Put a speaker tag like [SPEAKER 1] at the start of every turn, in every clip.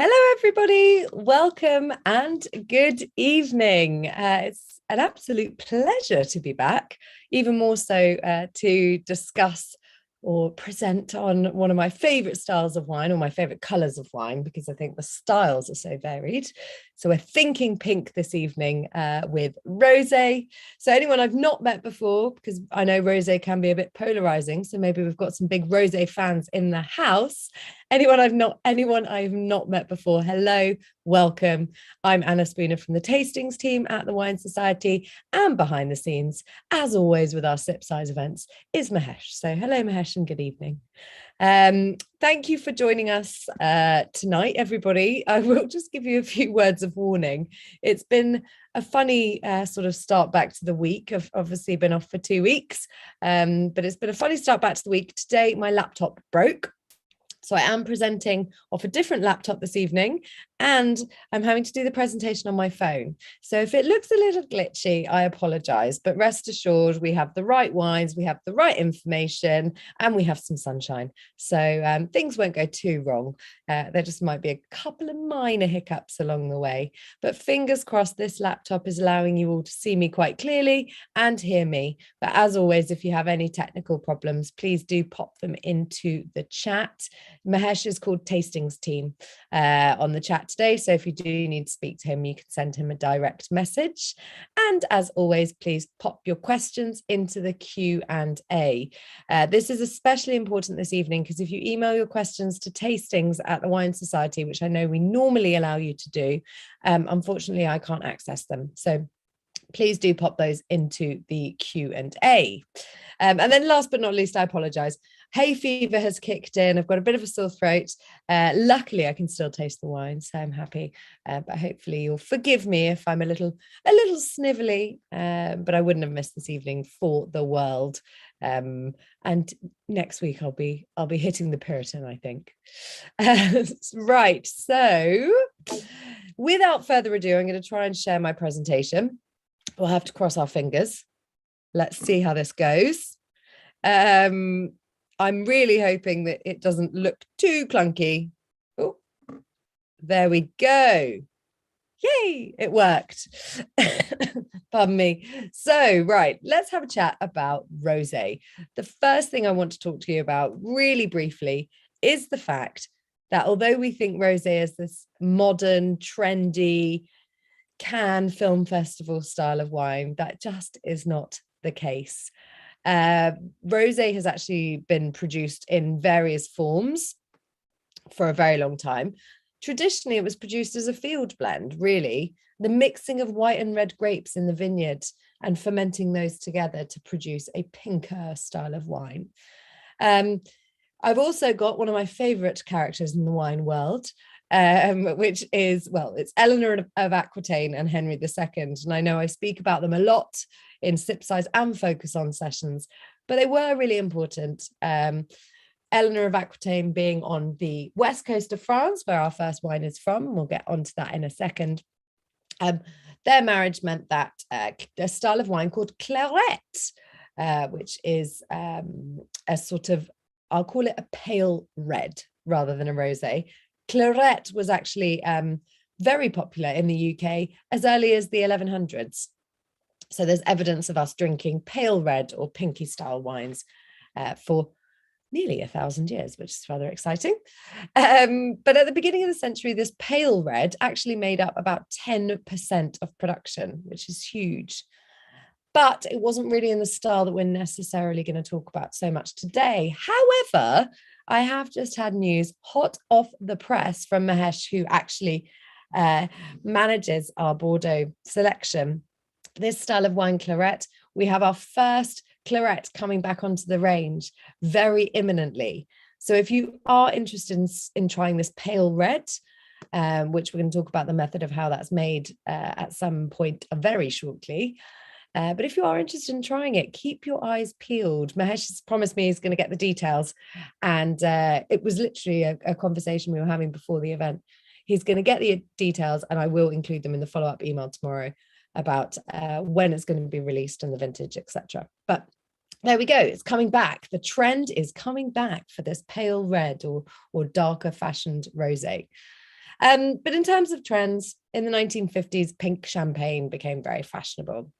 [SPEAKER 1] Hello, everybody. Welcome and good evening. It's an absolute pleasure to be back, even more so to discuss or present on one of my favorite styles of wine or my favorite colors of wine, because I think the styles are so varied. So we're thinking pink this evening with rosé. So anyone I've not met before, because I know rosé can be a bit polarizing, so maybe we've got some big rosé fans in the house. Anyone I've not met before, hello, welcome. I'm Anna Spooner from the tastings team at the Wine Society, and behind the scenes, as always with our Sip Size events, is Mahesh. So hello, Mahesh, and good evening. Thank you for joining us tonight, everybody. I will just give you a few words of warning. It's been a funny sort of start back to the week. I've obviously been off for 2 weeks, but it's been a funny start back to the week. Today, my laptop broke. So I am presenting off a different laptop this evening, and I'm having to do the presentation on my phone. So if it looks a little glitchy, I apologize, but rest assured we have the right wines, we have the right information, and we have some sunshine. So things won't go too wrong. There just might be a couple of minor hiccups along the way, but fingers crossed this laptop is allowing you all to see me quite clearly and hear me. But as always, if you have any technical problems, please do pop them into the chat. Mahesh is called Tastings Team on the chat today. So if you do need to speak to him, you can send him a direct message. And as always, please pop your questions into the Q&A. This is especially important this evening because if you email your questions to tastings at the Wine Society, which I know we normally allow you to do, unfortunately, I can't access them. So please do pop those into the Q&A. And then last but not least, I apologize. Hay fever has kicked in. I've got a bit of a sore throat. Luckily, I can still taste the wine, so I'm happy. But hopefully you'll forgive me if I'm a little snivelly, but I wouldn't have missed this evening for the world. And next week I'll be hitting the Puritan, I think. Right. So without further ado, I'm going to try and share my presentation. We'll have to cross our fingers. Let's see how this goes. I'm really hoping that it doesn't look too clunky. Oh, there we go. Yay, it worked. Pardon me. So, right, let's have a chat about rosé. The first thing I want to talk to you about really briefly is the fact that although we think rosé is this modern, trendy, Cannes Film Festival style of wine, that just is not the case. Rosé has actually been produced in various forms for a very long time. Traditionally, it was produced as a field blend, really, the mixing of white and red grapes in the vineyard and fermenting those together to produce a pinker style of wine. I've also got one of my favorite characters in the wine world, which is, well, it's Eleanor of Aquitaine and Henry II. And I know I speak about them a lot in Sip Size and Focus On sessions, but they were really important. Eleanor of Aquitaine being on the west coast of France, where our first wine is from, and we'll get onto that in a second. Their marriage meant that a style of wine called claret, which is a sort of, I'll call it a pale red rather than a rosé. Claret was actually very popular in the UK as early as the 1100s. So there's evidence of us drinking pale red or pinky style wines for nearly 1,000 years, which is rather exciting. But at the beginning of the century, this pale red actually made up about 10% of production, which is huge. But it wasn't really in the style that we're necessarily going to talk about so much today. However, I have just had news hot off the press from Mahesh, who actually manages our Bordeaux selection. This style of wine, claret, we have our first claret coming back onto the range very imminently. So if you are interested in trying this pale red, which we're going to talk about the method of how that's made at some point very shortly. But if you are interested in trying it, keep your eyes peeled. Mahesh has promised me he's going to get the details. And it was literally a conversation we were having before the event. He's going to get the details, and I will include them in the follow-up email tomorrow about when it's going to be released and the vintage, etc. But there we go. It's coming back. The trend is coming back for this pale red or darker fashioned rosé. But in terms of trends, in the 1950s, pink champagne became very fashionable.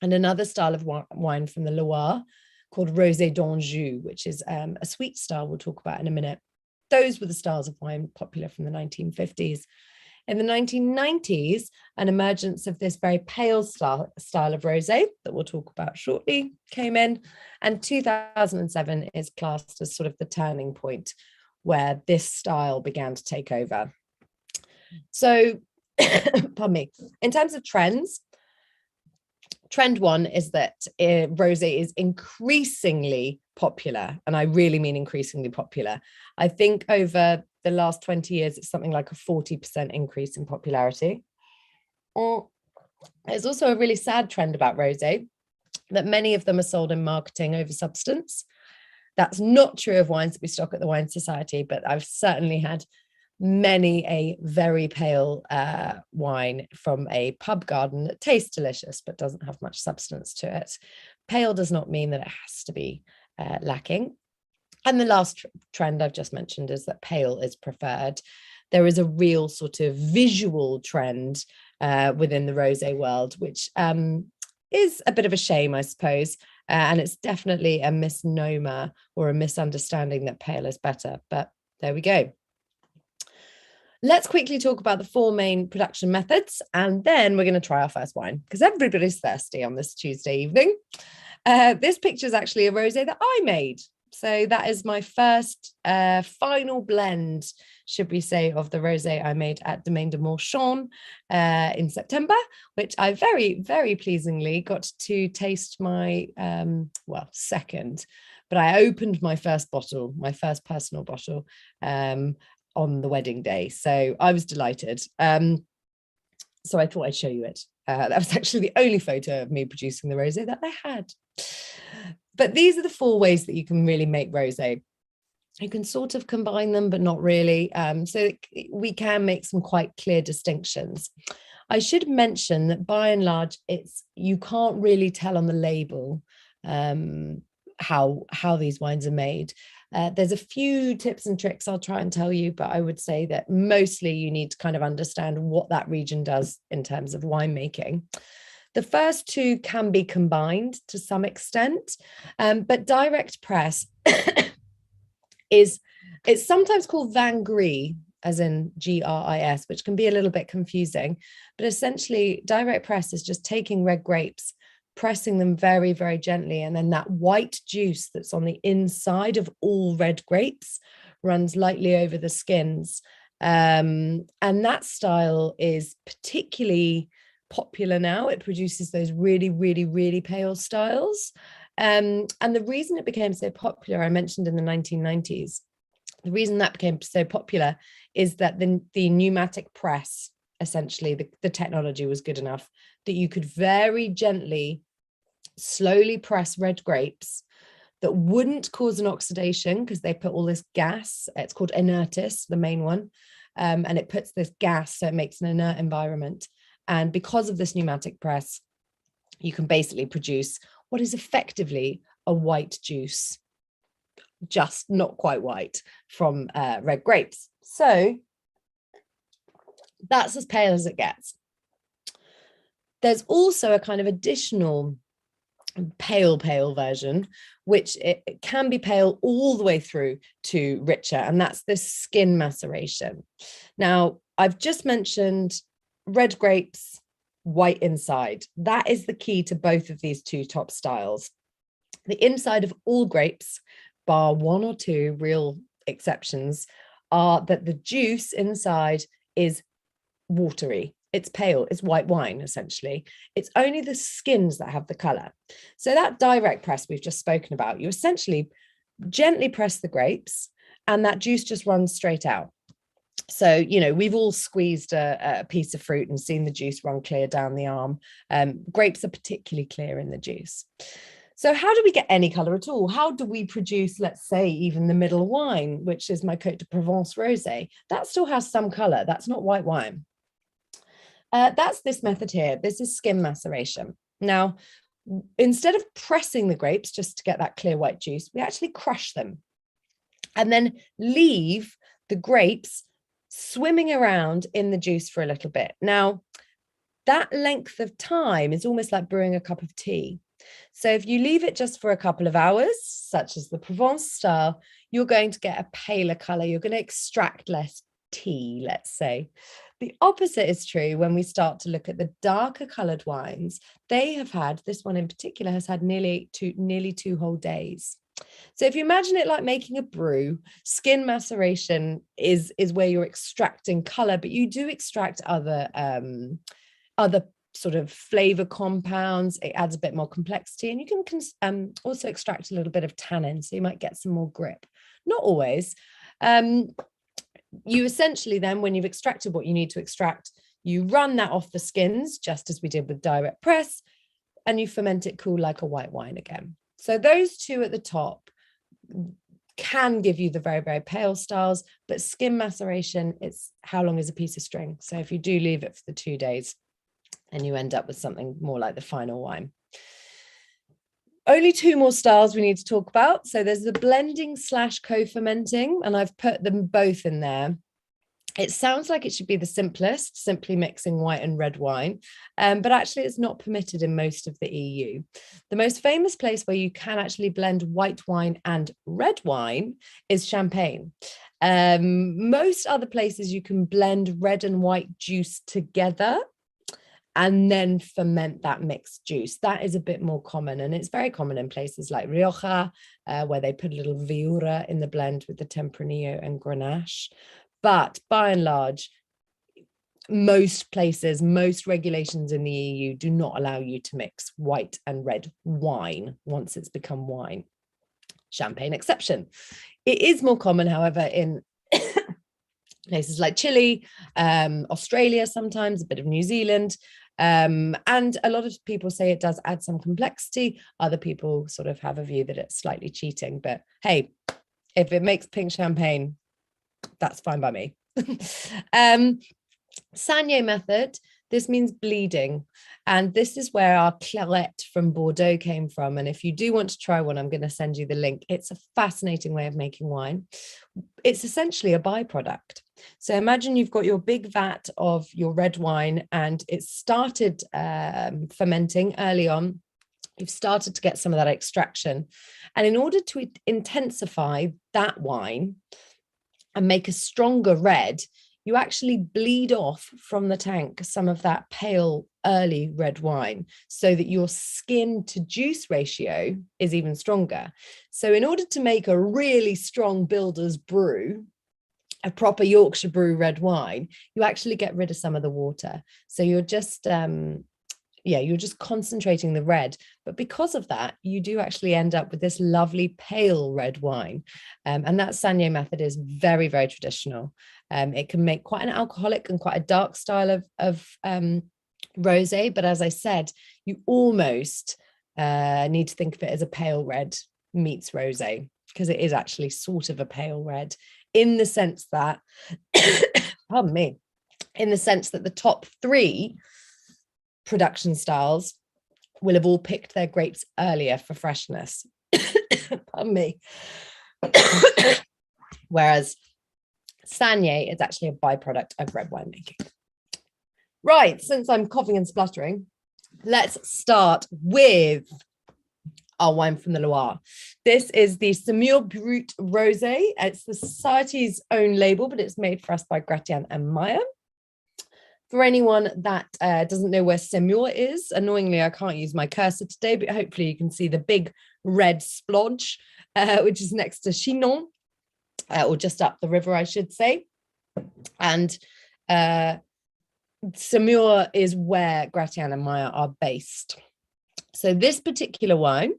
[SPEAKER 1] And another style of wine from the Loire called rosé d'Anjou, which is a sweet style we'll talk about in a minute. Those were the styles of wine popular from the 1950s. In the 1990s, an emergence of this very pale style of rosé that we'll talk about shortly came in. And 2007 is classed as sort of the turning point where this style began to take over. So, pardon me, in terms of trends, trend one is that rosé is increasingly popular. And I really mean increasingly popular. I think over the last 20 years, it's something like a 40% increase in popularity. There's also a really sad trend about rosé, that many of them are sold in marketing over substance. That's not true of wines that we stock at the Wine Society, but I've certainly had many a very pale wine from a pub garden that tastes delicious but doesn't have much substance to it. Pale does not mean that it has to be lacking. And the last trend I've just mentioned is that pale is preferred. There is a real sort of visual trend within the rosé world, which is a bit of a shame, I suppose. And it's definitely a misnomer or a misunderstanding that pale is better. But there we go. Let's quickly talk about the four main production methods, and then we're going to try our first wine because everybody's thirsty on this Tuesday evening. This picture is actually a rosé that I made. So that is my first final blend, should we say, of the rosé I made at Domaine de Morchon in September, which I very, very pleasingly got to taste my, second. But I opened my first bottle, my first personal bottle, on the wedding day. So I was delighted. So I thought I'd show you it. That was actually the only photo of me producing the rosé that I had. But these are the four ways that you can really make rosé. You can sort of combine them, but not really. So we can make some quite clear distinctions. I should mention that by and large, you can't really tell on the label how these wines are made. There's a few tips and tricks I'll try and tell you, but I would say that mostly you need to kind of understand what that region does in terms of winemaking. The first two can be combined to some extent, but direct press it's sometimes called vin gris, as in GRIS, which can be a little bit confusing. But essentially, direct press is just taking red grapes, pressing them very, very gently, and then that white juice that's on the inside of all red grapes runs lightly over the skins. And that style is particularly popular now. It produces those really, really, really pale styles. And the reason it became so popular, I mentioned in the 1990s, the reason that became so popular is that the pneumatic press, essentially the technology was good enough that you could very gently, slowly press red grapes that wouldn't cause an oxidation because they put all this gas, it's called inertis, the main one, and it puts this gas, so it makes an inert environment. And because of this pneumatic press, you can basically produce what is effectively a white juice, just not quite white, from red grapes. So that's as pale as it gets. There's also a kind of additional pale version, which it can be pale all the way through to richer, and that's this skin maceration. Now, I've just mentioned red grapes, white inside. That is the key to both of these two top styles. The inside of all grapes, bar one or two real exceptions, are that the juice inside is watery. It's pale, it's white wine, essentially. It's only the skins that have the color. So that direct press we've just spoken about, you essentially gently press the grapes and that juice just runs straight out. So, you know, we've all squeezed a piece of fruit and seen the juice run clear down the arm. Grapes are particularly clear in the juice. So how do we get any color at all? How do we produce, let's say, even the middle wine, which is my Côte de Provence rosé? That still has some color. That's not white wine. That's this method here. This is skin maceration. Now, instead of pressing the grapes just to get that clear white juice, we actually crush them and then leave the grapes swimming around in the juice for a little bit. Now, that length of time is almost like brewing a cup of tea. So if you leave it just for a couple of hours, such as the Provence style, you're going to get a paler color. You're going to extract less tea, let's say. The opposite is true when we start to look at the darker colored wines. They have had, this one in particular has had nearly 2 whole days. So if you imagine it like making a brew, skin maceration is where you're extracting color, but you do extract other sort of flavor compounds. It adds a bit more complexity, and you can also extract a little bit of tannin, so you might get some more grip. Not always. You essentially then, when you've extracted what you need to extract, you run that off the skins, just as we did with direct press, and you ferment it cool like a white wine again. So those two at the top can give you the very, very pale styles, but skin maceration, it's how long is a piece of string. So if you do leave it for the 2 days, and you end up with something more like the final wine. Only 2 more styles we need to talk about. So there's the blending / co-fermenting, and I've put them both in there. It sounds like it should be the simplest, simply mixing white and red wine, but actually it's not permitted in most of the EU. The most famous place where you can actually blend white wine and red wine is Champagne. Most other places you can blend red and white juice together and then ferment that mixed juice. That is a bit more common, and it's very common in places like Rioja, where they put a little viura in the blend with the Tempranillo and Grenache. But by and large, most places, most regulations in the EU do not allow you to mix white and red wine once it's become wine. Champagne exception. It is more common, however, in places like Chile, Australia, sometimes a bit of New Zealand. And a lot of people say it does add some complexity. Other people sort of have a view that it's slightly cheating, but hey, if it makes pink champagne, that's fine by me. Saignée method, this means bleeding. And this is where our claret from Bordeaux came from. And if you do want to try one, I'm going to send you the link. It's a fascinating way of making wine. It's essentially a byproduct. So imagine you've got your big vat of your red wine and it started fermenting early on. You've started to get some of that extraction. And in order to intensify that wine and make a stronger red, you actually bleed off from the tank some of that pale early red wine so that your skin to juice ratio is even stronger. So in order to make a really strong builder's brew, a proper Yorkshire brew red wine, you actually get rid of some of the water. So you're just you're just concentrating the red. But because of that, you do actually end up with this lovely pale red wine. And that Saignée method is very, very traditional. It can make quite an alcoholic and quite a dark style of rosé. But as I said, you almost need to think of it as a pale red meets rosé, because it is actually sort of a pale red in the sense that, pardon me, in the sense that the top 3 production styles will have all picked their grapes earlier for freshness. Pardon me. Whereas Saignée is actually a byproduct of red wine making. Right, since I'm coughing and spluttering, let's start with our wine from the Loire. This is the Semur Brut Rosé. It's the Society's own label, but it's made for us by Gratian and Meyer. For anyone that doesn't know where Semur is, annoyingly, I can't use my cursor today, but hopefully you can see the big red splodge, which is next to Chinon, or just up the river, I should say. And Semur is where Gratian and Meyer are based. So this particular wine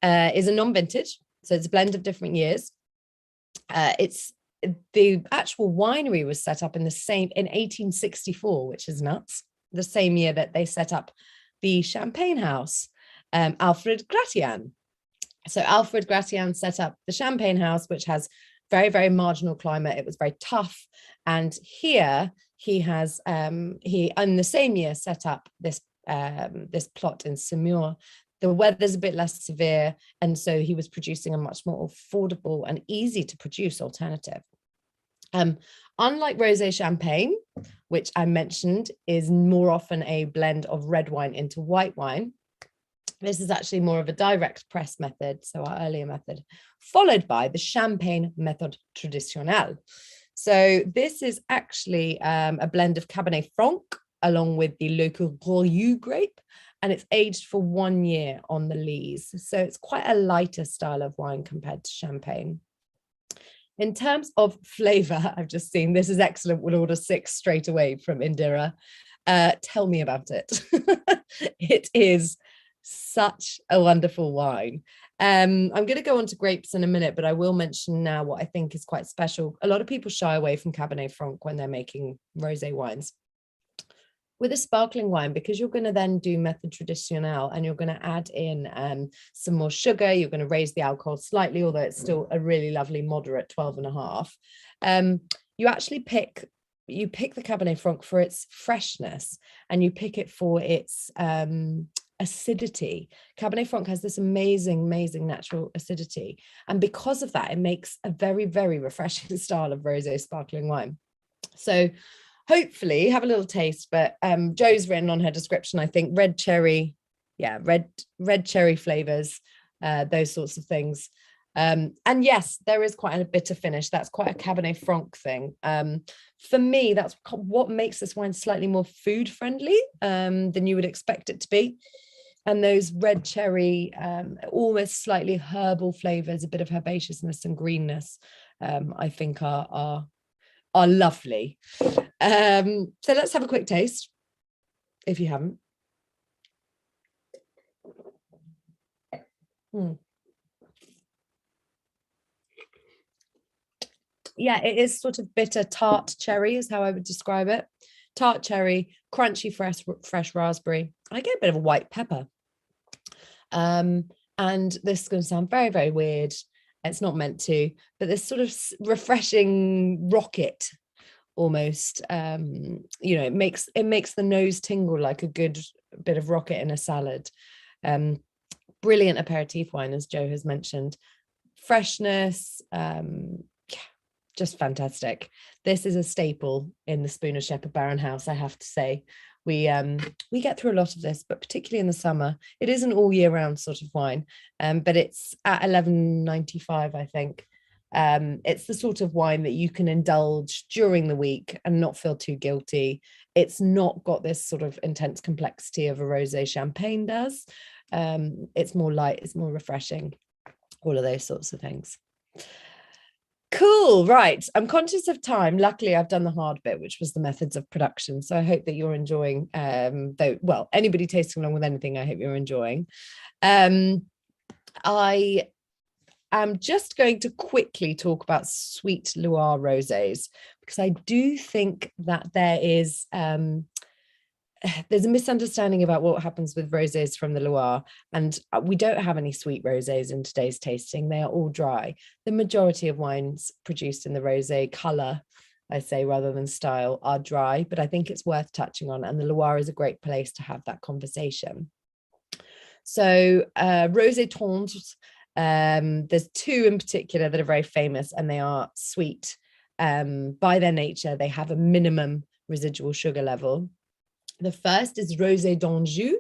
[SPEAKER 1] is a non-vintage, so it's a blend of different years. The actual winery was set up in 1864, which is nuts, the same year that they set up the champagne house, Alfred Gratian. So Alfred Gratian set up the champagne house, which has very, very marginal climate. It was very tough. And here he has, he in the same year set up this plot in Semur. The weather's a bit less severe, and so he was producing a much more affordable and easy to produce alternative. Unlike rosé champagne, which I mentioned is more often a blend of red wine into white wine, this is actually more of a direct press method, so our earlier method, followed by the champagne method traditionnelle. So this is actually a blend of Cabernet Franc along with the local Gruyère grape, and it's aged for 1 year on the lees. So it's quite a lighter style of wine compared to champagne. In terms of flavor, I've just seen this is excellent. We'll order 6 straight away from Indira. Tell me about it. It is such a wonderful wine. I'm going to go on to grapes in a minute, but I will mention now what I think is quite special. A lot of people shy away from Cabernet Franc when they're making rosé wines. With a sparkling wine, because you're going to then do method traditionnelle and you're going to add in some more sugar, you're going to raise the alcohol slightly, although it's still a really lovely moderate 12.5. You actually pick the Cabernet Franc for its freshness, and you pick it for its acidity. Cabernet Franc has this amazing natural acidity, and because of that, it makes a very, very refreshing style of rosé sparkling wine. So hopefully have a little taste, but Jo's written on her description, I think, red cherry flavors, those sorts of things. And yes, there is quite a bitter finish. That's quite a Cabernet Franc thing. For me, that's what makes this wine slightly more food friendly than you would expect it to be. And those red cherry, almost slightly herbal flavors, a bit of herbaceousness and greenness, I think are lovely. So let's have a quick taste, if you haven't. Yeah, it is sort of bitter tart cherry is how I would describe it. Tart cherry, crunchy fresh raspberry. I get a bit of a white pepper. And this is going to sound very, very weird. It's not meant to, but this sort of refreshing rocket almost, it makes the nose tingle like a good bit of rocket in a salad. Brilliant aperitif wine, as Jo has mentioned. Freshness, just fantastic. This is a staple in the Spooner Shepherd Baron house, I have to say. We get through a lot of this, but particularly in the summer. It is an all year round sort of wine, but it's at $11.95, I think. It's the sort of wine that you can indulge during the week and not feel too guilty. It's not got this sort of intense complexity of a rosé champagne does. It's more light, it's more refreshing, all of those sorts of things. Cool, right. I'm conscious of time. Luckily, I've done the hard bit, which was the methods of production. So I hope that you're enjoying, anybody tasting along with anything, I hope you're enjoying. I am just going to quickly talk about sweet Loire rosés, because I do think that there's a misunderstanding about what happens with rosés from the Loire, and we don't have any sweet rosés in today's tasting. They are all dry. The majority of wines produced in the rosé color, I say, rather than style, are dry, but I think it's worth touching on, and the Loire is a great place to have that conversation. So rosé tendres, there's 2 in particular that are very famous, and they are sweet. By their nature, they have a minimum residual sugar level. The first is Rosé d'Anjou,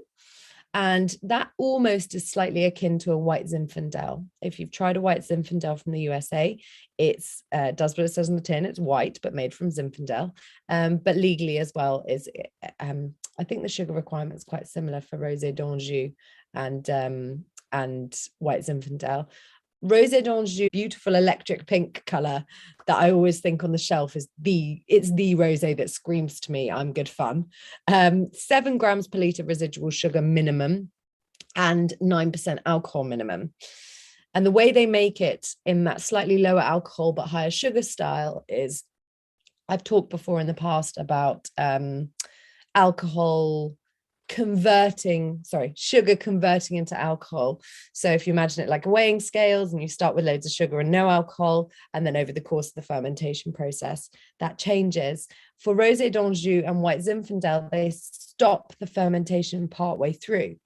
[SPEAKER 1] and that almost is slightly akin to a white Zinfandel. If you've tried a white Zinfandel from the USA, it does what it says on the tin. It's white, but made from Zinfandel. But legally as well, I think the sugar requirement is quite similar for Rosé d'Anjou and white Zinfandel. Rosé d'Anjou, beautiful electric pink color that I always think on the shelf is the rosé that screams to me, I'm good fun. 7 grams per litre residual sugar minimum and 9% alcohol minimum. And the way they make it in that slightly lower alcohol but higher sugar style is, I've talked before in the past about sugar converting into alcohol. So if you imagine it like weighing scales, and you start with loads of sugar and no alcohol, and then over the course of the fermentation process, that changes. For Rosé d'Anjou and white Zinfandel, they stop the fermentation partway through.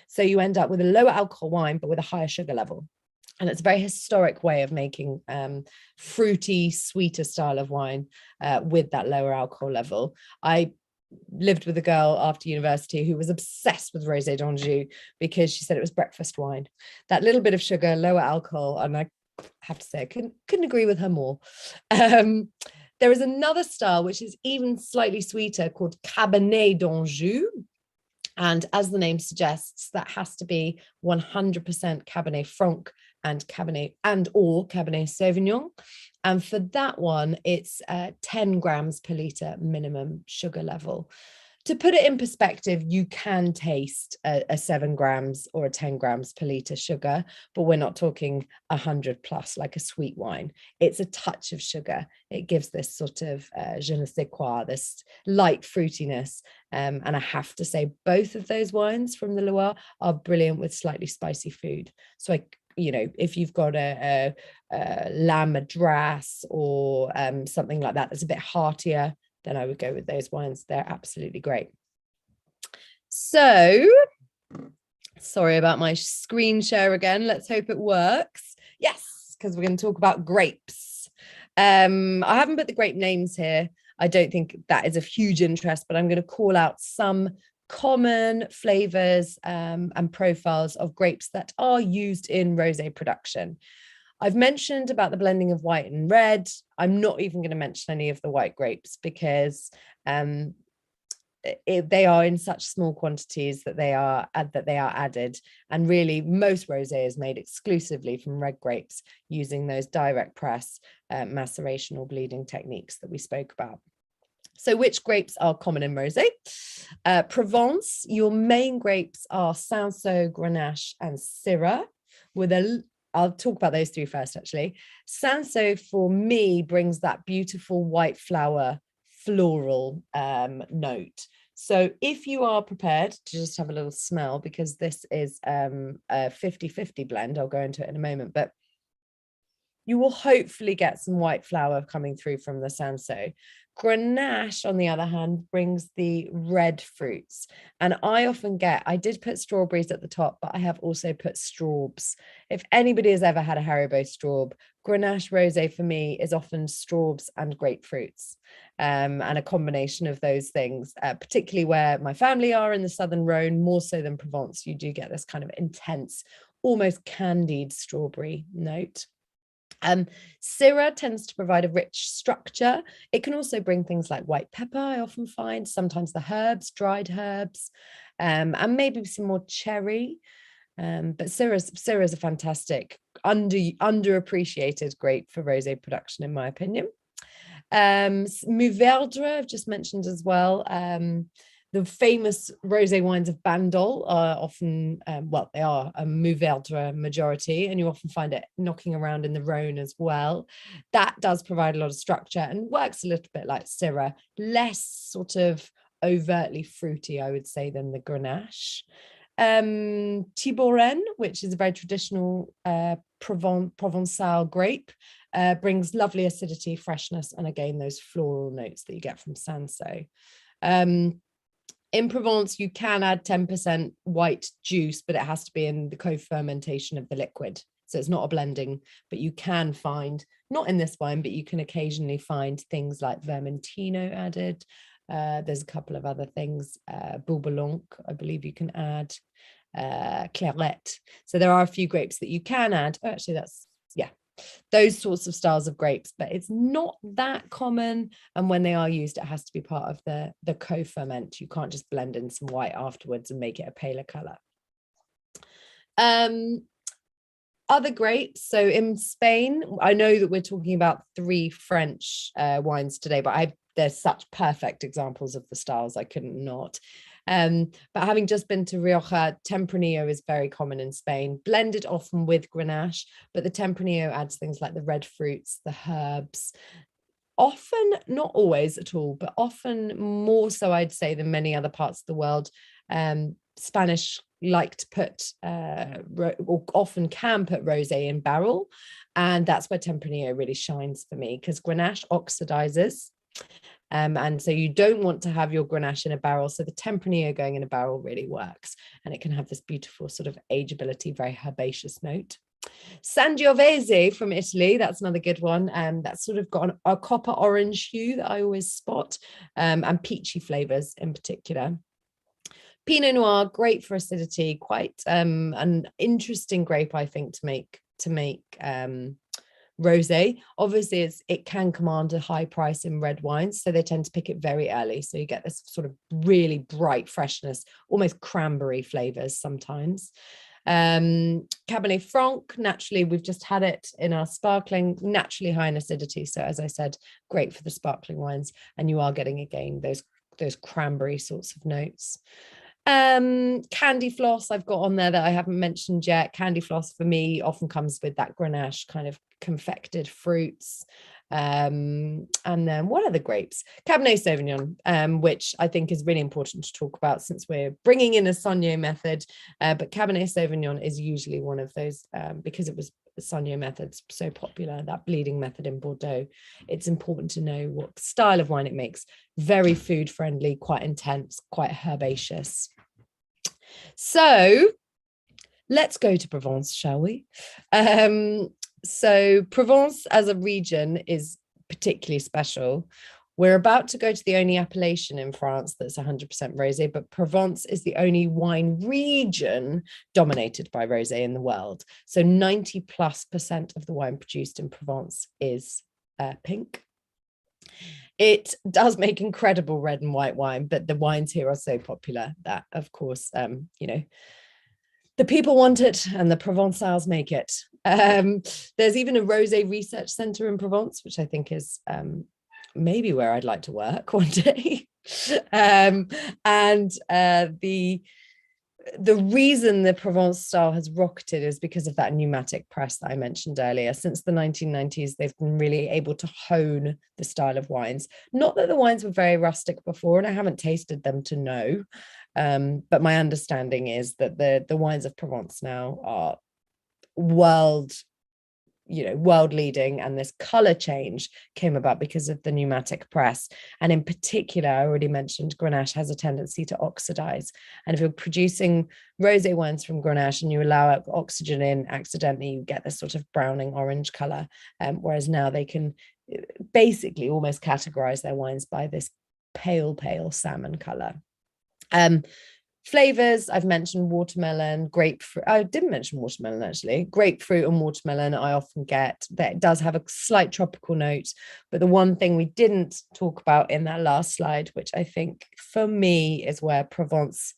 [SPEAKER 1] So you end up with a lower alcohol wine, but with a higher sugar level. And it's a very historic way of making fruity, sweeter style of wine with that lower alcohol level. I lived with a girl after university who was obsessed with Rosé d'Anjou because she said it was breakfast wine. That little bit of sugar, lower alcohol, and I have to say I couldn't agree with her more. There is another style which is even slightly sweeter called Cabernet d'Anjou. And as the name suggests, that has to be 100% Cabernet Franc and Cabernet Sauvignon. And for that one, it's 10 grams per litre minimum sugar level. To put it in perspective, you can taste a 7 grams or a 10 grams per litre sugar, but we're not talking 100 plus like a sweet wine. It's a touch of sugar. It gives this sort of je ne sais quoi, this light fruitiness. And I have to say, both of those wines from the Loire are brilliant with slightly spicy food. So if you've got a lamb madras or something like that that's a bit heartier, then I would go with those wines. They're absolutely great. So, sorry about my screen share again. Let's hope it works. Yes, because we're going to talk about grapes. I haven't put the grape names here. I don't think that is of huge interest, but I'm going to call out some common flavors and profiles of grapes that are used in rosé production. I've mentioned about the blending of white and red. I'm not even going to mention any of the white grapes because they are in such small quantities that they are added. And really, most rosé is made exclusively from red grapes using those direct press, maceration or bleeding techniques that we spoke about. So which grapes are common in rosé? Provence, your main grapes are Cinsault, Grenache and Syrah, I'll talk about those three first, actually. Cinsault, for me, brings that beautiful white flower floral note. So if you are prepared to just have a little smell, because this is a 50-50 blend, I'll go into it in a moment, but you will hopefully get some white flower coming through from the Cinsault. Grenache, on the other hand, brings the red fruits. And I did put strawberries at the top, but I have also put straubs. If anybody has ever had a Haribo straub, Grenache rosé for me is often straubs and grapefruits, and a combination of those things, particularly where my family are in the Southern Rhone, more so than Provence. You do get this kind of intense, almost candied strawberry note. Syrah tends to provide a rich structure. It can also bring things like white pepper, I often find, sometimes the herbs, dried herbs, and maybe some more cherry. But Syrah is a fantastic, underappreciated grape for rosé production, in my opinion. Mourvèdre, I've just mentioned as well. The famous rosé wines of Bandol are often, they are a Mourvèdre majority, and you often find it knocking around in the Rhone as well. That does provide a lot of structure and works a little bit like Syrah, less sort of overtly fruity, I would say, than the Grenache. Tiboren, which is a very traditional Provençal grape, brings lovely acidity, freshness, and again, those floral notes that you get from Cinsault. In Provence, you can add 10% white juice, but it has to be in the co-fermentation of the liquid. So it's not a blending, but you can find, not in this wine, but you can occasionally find things like Vermentino added. There's a couple of other things, Bourboulon, I believe you can add, Clairette. So there are a few grapes that you can add. Oh, actually, those sorts of styles of grapes, but it's not that common. And when they are used, it has to be part of the co-ferment. You can't just blend in some white afterwards and make it a paler color. Other grapes. So in Spain, I know that we're talking about 3 French wines today, but there's such perfect examples of the styles, I couldn't not. But having just been to Rioja, Tempranillo is very common in Spain, blended often with Grenache, but the Tempranillo adds things like the red fruits, the herbs, often, not always at all, but often more so, I'd say, than many other parts of the world. Spanish like to put, or often can put rosé in barrel, and that's where Tempranillo really shines for me, because Grenache oxidizes. And so you don't want to have your Grenache in a barrel. So the Tempranillo going in a barrel really works. And it can have this beautiful sort of ageability, very herbaceous note. Sangiovese from Italy, that's another good one. That's sort of got a copper orange hue that I always spot, and peachy flavors in particular. Pinot Noir, great for acidity, quite an interesting grape, I think, to make rosé. Obviously, it can command a high price in red wines, so they tend to pick it very early. So you get this sort of really bright freshness, almost cranberry flavors sometimes. Cabernet Franc, naturally, we've just had it in our sparkling, naturally high in acidity. So as I said, great for the sparkling wines, and you are getting again those cranberry sorts of notes. Candy floss I've got on there that I haven't mentioned yet. Candy floss for me often comes with that Grenache kind of confected fruits. And then what are the grapes? Cabernet Sauvignon, which I think is really important to talk about since we're bringing in a Saunier method. But Cabernet Sauvignon is usually one of those, because it was Saunier methods so popular, that bleeding method in Bordeaux. It's important to know what style of wine it makes. Very food friendly, quite intense, quite herbaceous. So let's go to Provence, shall we? So Provence as a region is particularly special. We're about to go to the only appellation in France that's 100% rosé, but Provence is the only wine region dominated by rosé in the world. So 90+% of the wine produced in Provence is pink. It does make incredible red and white wine, but the wines here are so popular that, of course, the people want it and the Provençals make it. There's even a rosé research center in Provence, which I think is maybe where I'd like to work one day. The reason the Provence style has rocketed is because of that pneumatic press that I mentioned earlier. Since the 1990s, they've been really able to hone the style of wines. Not that the wines were very rustic before, and I haven't tasted them to know. But my understanding is that the wines of Provence now are world leading, and this color change came about because of the pneumatic press. And in particular, I already mentioned Grenache has a tendency to oxidize, and if you're producing rosé wines from Grenache and you allow oxygen in accidentally, you get this sort of browning orange color, whereas now they can basically almost categorize their wines by this pale salmon color. Flavors, I've mentioned watermelon, grapefruit. I didn't mention watermelon, actually. Grapefruit and watermelon I often get. That does have a slight tropical note. But the one thing we didn't talk about in that last slide, which I think for me is where Provence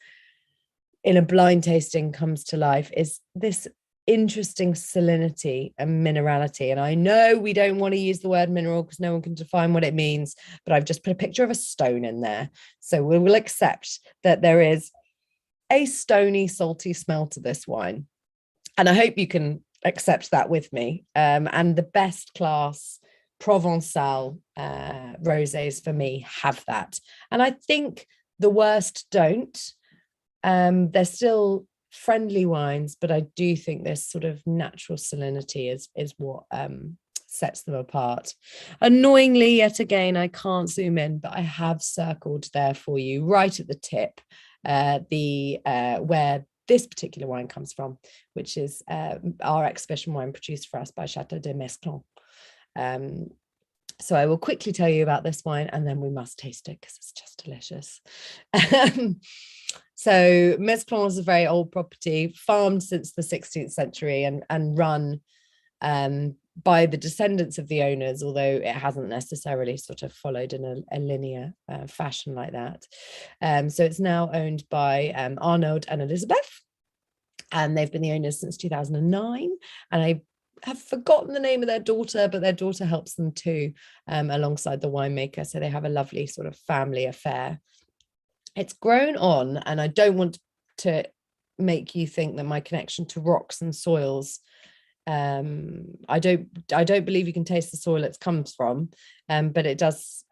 [SPEAKER 1] in a blind tasting comes to life, is this interesting salinity and minerality. And I know we don't want to use the word mineral because no one can define what it means, but I've just put a picture of a stone in there. So we will accept that there is a stony, salty smell to this wine. And I hope you can accept that with me. And the best class Provençal rosés for me have that. And I think the worst don't. They're still friendly wines, but I do think this sort of natural salinity is what sets them apart. Annoyingly, yet again, I can't zoom in, but I have circled there for you right at the tip where this particular wine comes from, which is our exhibition wine produced for us by Chateau de Mesclun. So I will quickly tell you about this wine, and then we must taste it because it's just delicious. So Mesclun is a very old property, farmed since the 16th century and run by the descendants of the owners, although it hasn't necessarily sort of followed in a linear fashion like that. So it's now owned by Arnaud and Elizabeth, and they've been the owners since 2009. And I have forgotten the name of their daughter, but their daughter helps them too, alongside the winemaker. So they have a lovely sort of family affair. It's grown on, and I don't want to make you think that my connection to rocks and soils, I don't believe you can taste the soil it comes from, but it does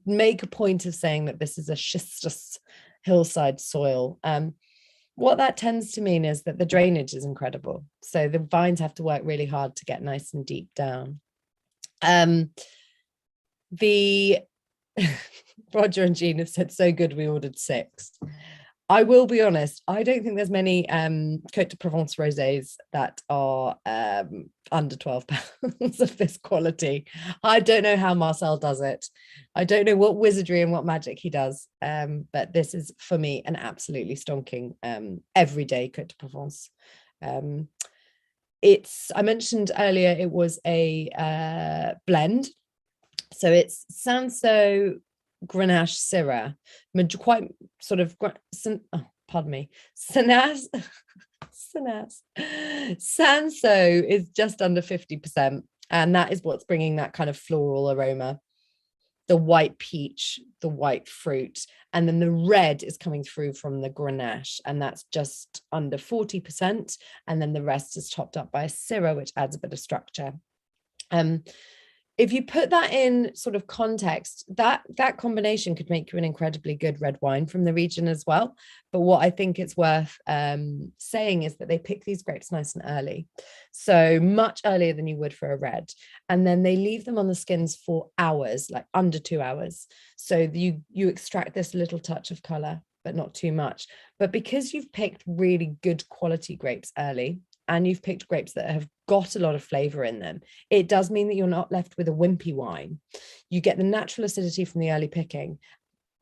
[SPEAKER 1] make a point of saying that this is a schistous hillside soil. What that tends to mean is that the drainage is incredible, so the vines have to work really hard to get nice and deep down. The Roger and Jean have said, so good we ordered 6. I will be honest, I don't think there's many Côte de Provence rosés that are under £12 of this quality. I don't know how Marcel does it. I don't know what wizardry and what magic he does. But this is, for me, an absolutely stonking everyday Côte de Provence. I mentioned earlier, it was a blend. So it's Sanso, Grenache, Syrah, quite sort of, pardon me, Sanas, Sanas. Sanso is just under 50%, and that is what's bringing that kind of floral aroma, the white peach, the white fruit, and then the red is coming through from the Grenache, and that's just under 40%, and then the rest is topped up by a Syrah, which adds a bit of structure. If you put that in sort of context, that combination could make you an incredibly good red wine from the region as well. But what I think it's worth saying is that they pick these grapes nice and early, so much earlier than you would for a red. And then they leave them on the skins for hours, like under 2 hours. So you extract this little touch of color, but not too much. But because you've picked really good quality grapes early, and you've picked grapes that have got a lot of flavor in them, it does mean that you're not left with a wimpy wine. You get the natural acidity from the early picking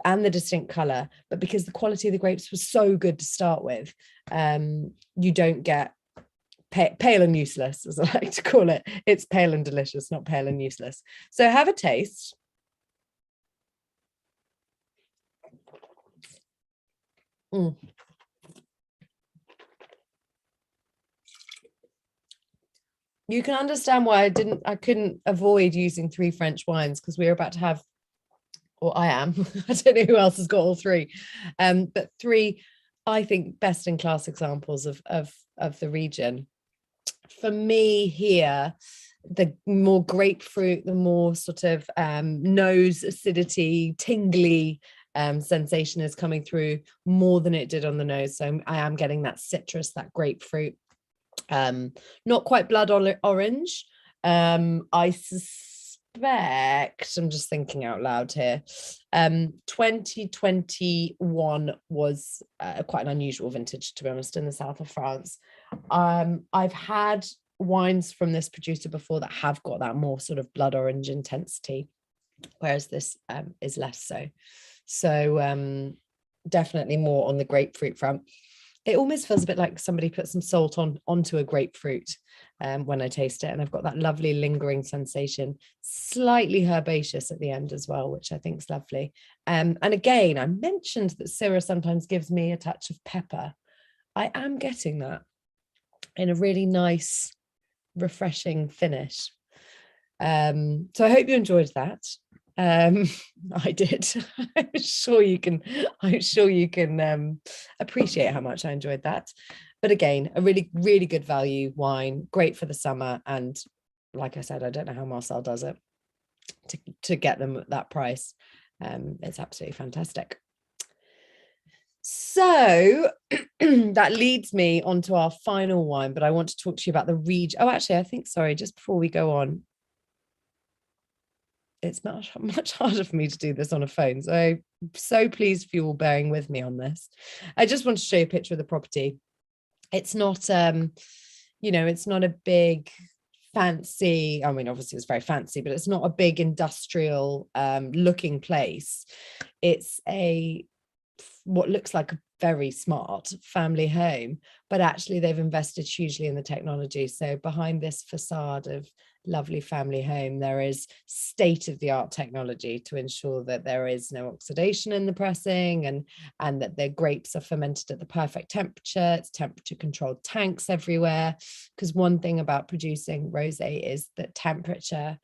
[SPEAKER 1] and the distinct color, but because the quality of the grapes was so good to start with, you don't get pale and useless, as I like to call it. It's pale and delicious, not pale and useless. So have a taste. You can understand why I couldn't avoid using 3 French wines, because we're about to have, or I am, I don't know who else has got all 3, but 3, I think, best in class examples of the region. For me here, the more grapefruit, the more sort of nose acidity, tingly sensation is coming through more than it did on the nose. So I am getting that citrus, that grapefruit. Not quite blood orange. I suspect, I'm just thinking out loud here, 2021 was quite an unusual vintage, to be honest, in the south of France. I've had wines from this producer before that have got that more sort of blood orange intensity, whereas this is less so. So definitely more on the grapefruit front. It almost feels a bit like somebody put some salt onto a grapefruit when I taste it. And I've got that lovely lingering sensation, slightly herbaceous at the end as well, which I think is lovely. And again, I mentioned that Syrah sometimes gives me a touch of pepper. I am getting that in a really nice, refreshing finish. So I hope you enjoyed that. I did. I'm sure you can appreciate how much I enjoyed that. But again, a really, really good value wine, great for the summer. And like I said, I don't know how Marcel does it to get them at that price. It's absolutely fantastic. So that leads me on to our final wine, but I want to talk to you about the region. Oh, actually, I think, sorry, just before we go on, it's much harder for me to do this on a phone. So I'm so pleased for you all bearing with me on this. I just want to show you a picture of the property. It's not, it's not a big fancy, I mean, obviously it's very fancy, but it's not a big industrial looking place. It's what looks like a very smart family home, but actually they've invested hugely in the technology. So behind this facade of lovely family home, there is state-of-the-art technology to ensure that there is no oxidation in the pressing, and that the grapes are fermented at the perfect temperature. It's temperature controlled tanks everywhere, because one thing about producing rosé is that temperature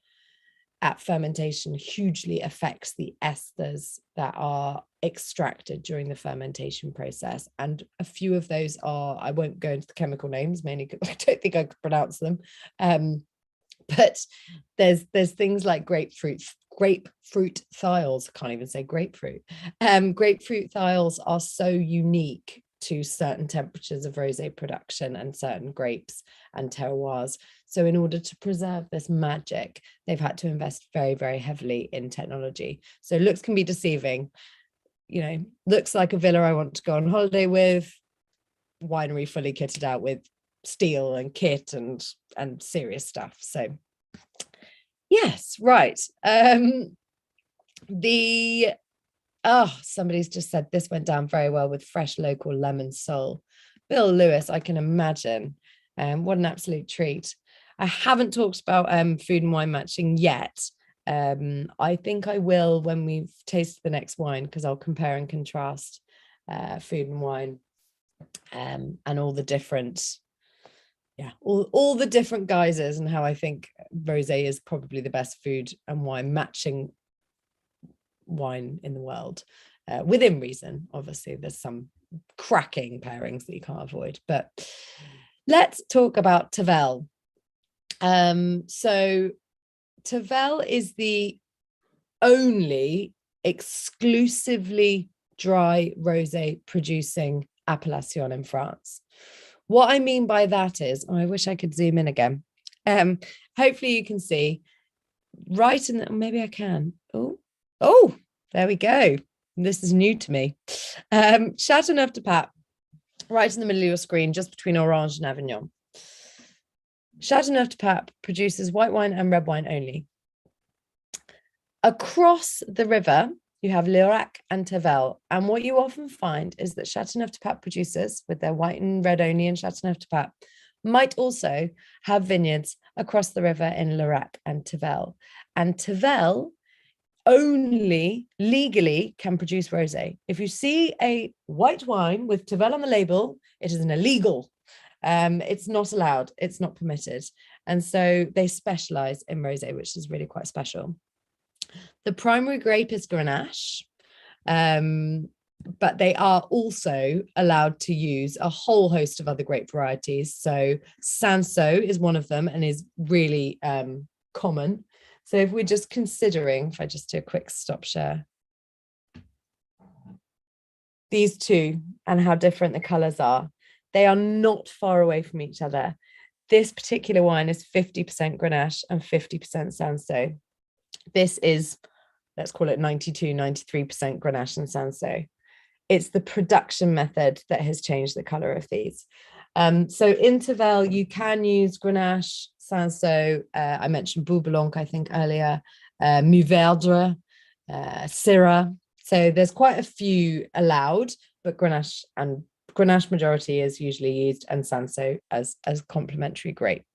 [SPEAKER 1] at fermentation hugely affects the esters that are extracted during the fermentation process. And a few of those are, I won't go into the chemical names, mainly because I don't think I could pronounce them. But there's things like grapefruit thiols. I can't even say grapefruit. Grapefruit thiols are so unique to certain temperatures of rosé production and certain grapes and terroirs. So in order to preserve this magic, they've had to invest very, very heavily in technology. So looks can be deceiving. looks like a villa I want to go on holiday with, winery fully kitted out with steel and kit and serious stuff. So yes, right. Somebody's just said this went down very well with fresh local lemon sole. Bill Lewis, I can imagine. What an absolute treat. I haven't talked about food and wine matching yet. I think I will when we've tasted the next wine, because I'll compare and contrast food and wine and all the different all the different guises, and how I think rosé is probably the best food and wine matching wine in the world, within reason. Obviously there's some cracking pairings that you can't avoid, but let's talk about Tavel. So Tavel is the only exclusively dry rosé producing appellation in France. What I mean by that is, I wish I could zoom in again. Hopefully you can see right in the, maybe I can. Oh, there we go. This is new to me. Châteauneuf-du-Pape, right in the middle of your screen, just between Orange and Avignon. Châteauneuf-du-Pape produces white wine and red wine only. Across the river, you have Loire and Tavel. And what you often find is that Châteauneuf-du-Pape producers, with their white and red only in Châteauneuf-du-Pape, might also have vineyards across the river in Loire and Tavel. And Tavel only legally can produce rosé. If you see a white wine with Tavel on the label, it is an illegal. It's not allowed. It's not permitted. And so they specialize in rosé, which is really quite special. The primary grape is Grenache, but they are also allowed to use a whole host of other grape varieties. So Cinsault is one of them and is really common. So if we're just considering, if I just do a quick stop share, these two and how different the colors are, they are not far away from each other. This particular wine is 50% Grenache and 50% Cinsault. This is, let's call it 92, 93% Grenache and Cinsault. It's the production method that has changed the color of these. So in Tavel, you can use Grenache, Cinsault, I mentioned Bourbon, I think earlier, Mourvèdre, Syrah. So there's quite a few allowed, but Grenache majority is usually used, and Cinsault as complementary grape.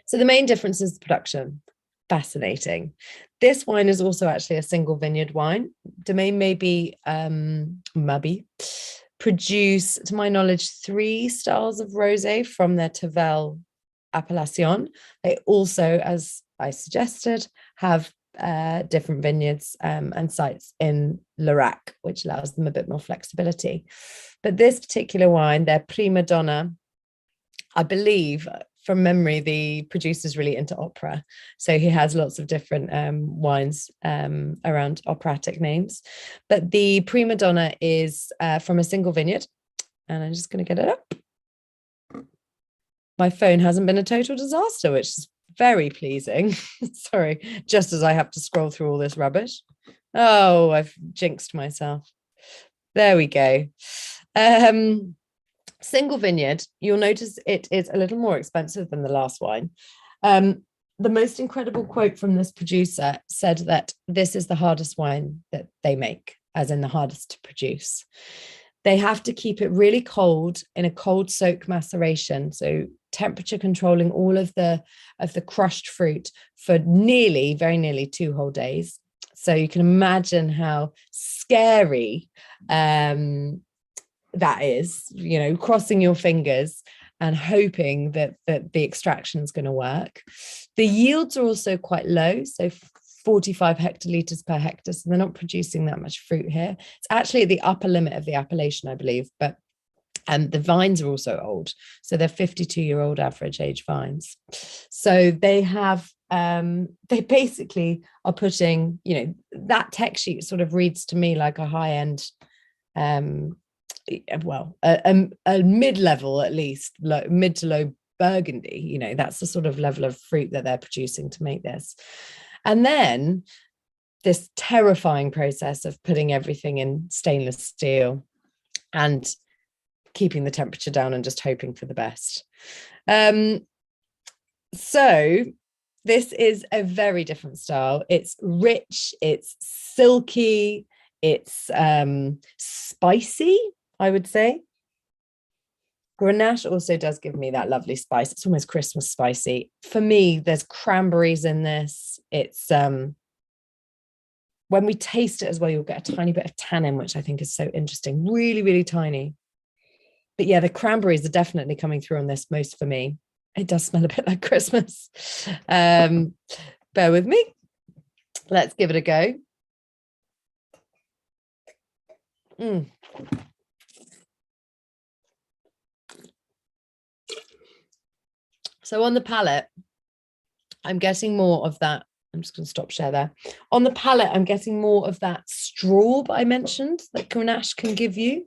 [SPEAKER 1] So the main difference is the production. Fascinating. This wine is also actually a single vineyard wine. Domaine Mabie produce, to my knowledge, 3 styles of rosé from their Tavel appellation. They also, as I suggested, have different vineyards and sites in Loire, which allows them a bit more flexibility. But this particular wine, their prima donna, I believe, from memory, the producer's really into opera. So he has lots of different wines around operatic names. But the prima donna is from a single vineyard. And I'm just going to get it up. My phone hasn't been a total disaster, which is very pleasing. Sorry, just as I have to scroll through all this rubbish. Oh, I've jinxed myself. There we go. Single vineyard, you'll notice it is a little more expensive than the last wine. The most incredible quote from this producer said that this is the hardest wine that they make, as in the hardest to produce. They have to keep it really cold in a cold soak maceration, so temperature controlling all of the crushed fruit for very nearly 2 whole days. So you can imagine how scary that is, crossing your fingers and hoping that the extraction is going to work. The yields are also quite low, so 45 hectoliters per hectare, so they're not producing that much fruit here. It's actually at the upper limit of the appellation, I believe, but the vines are also old, so they're 52-year-old average age vines. So they have they basically are putting, that tech sheet sort of reads to me like a high-end a mid-level, at least mid to low Burgundy. That's the sort of level of fruit that they're producing to make this. And then this terrifying process of putting everything in stainless steel and keeping the temperature down and just hoping for the best. So this is a very different style. It's rich, it's silky, it's spicy, I would say. Grenache also does give me that lovely spice. It's almost Christmas spicy. For me, there's cranberries in this. It's when we taste it as well, you'll get a tiny bit of tannin, which I think is so interesting. Really, really tiny. But yeah, the cranberries are definitely coming through on this most for me. It does smell a bit like Christmas. Bear with me. Let's give it a go. So on the palate, I'm getting more of that. I'm just going to stop share there. On the palate, I'm getting more of that straw I mentioned that Grenache can give you.